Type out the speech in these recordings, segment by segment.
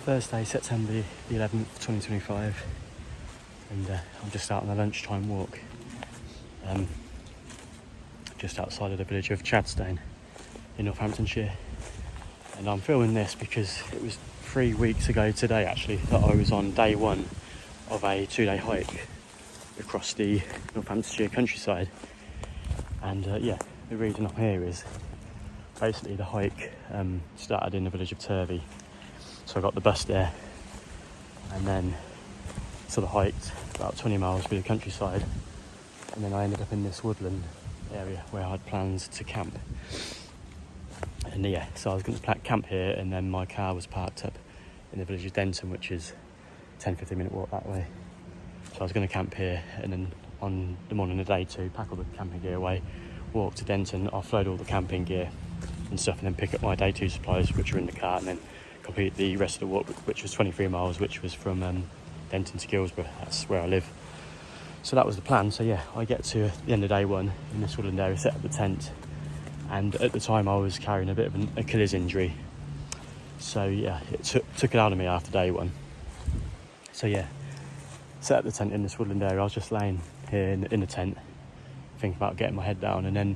Thursday, September the 11th, 2025, and I'm just out on a lunchtime walk just outside of the village of Chadstone in Northamptonshire. And I'm filming this because it was 3 weeks ago today actually that I was on day one of a 2-day hike across the Northamptonshire countryside. And yeah, the reason I'm here is basically the hike started in the village of Turvey. So I got the bus there and then sort of hiked about 20 miles through the countryside, and then I ended up in this woodland area where I had plans to camp. And yeah, so I was going to camp here, and then my car was parked up in the village of Denton, which is a 10-15 minute walk that way. So I was going to camp here, and then on the morning of day two, pack all the camping gear away, walk to Denton, offload all the camping gear and stuff, and then pick up my day two supplies, which are in the car, and then complete the rest of the walk, which was 23 miles, which was from Denton to Guilsborough. That's where I live. So that was the plan. So yeah, I get to the end of day one in this woodland area, set up the tent, and at the time I was carrying a bit of an Achilles injury. So yeah, it took it out of me after day one. So yeah, set up the tent in this woodland area. I was just laying here in the tent, thinking about getting my head down, and then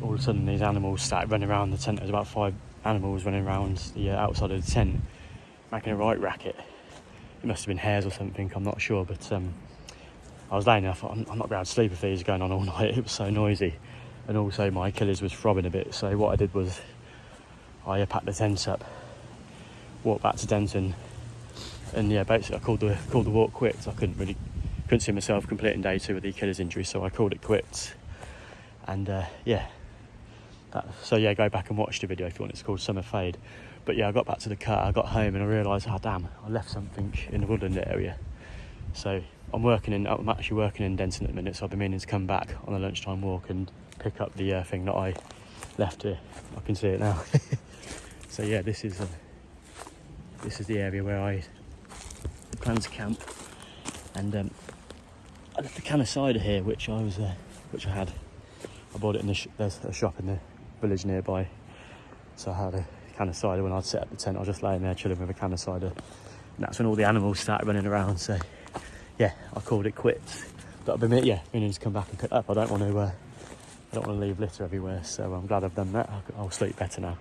all of a sudden these animals started running around the tent. There was about 5 animals running around the outside of the tent, making a right racket. It must have been hares or something, I'm not sure, but I was laying there, I thought, I'm not going to be able to sleep if these are going on all night. It was so noisy, and also my Achilles was throbbing a bit. So what I did was I packed the tent up, walked back to Denton, and yeah, basically I called the walk quits. I couldn't see myself completing day two with the Achilles injury, so I called it quits. And yeah, so yeah, go back and watch the video if you want. It's called Summer Fade. But yeah, I got back to the car, I got home, and I realised, oh damn, I left something in the woodland area. So I'm actually working in Denton at the minute, so I've been meaning to come back on a lunchtime walk and pick up the thing that I left here. I can see it now. So yeah, this is the area where I plan to camp. And I left a can of cider here, which I had. I bought it in there's a shop in the village nearby, so I had a can of cider when I'd set up the tent. I was just laying there chilling with a can of cider, and that's when all the animals started running around. So yeah, I called it quits. But I've been meaning to come back and pick up. I don't want to leave litter everywhere, so I'm glad I've done that. I'll sleep better now.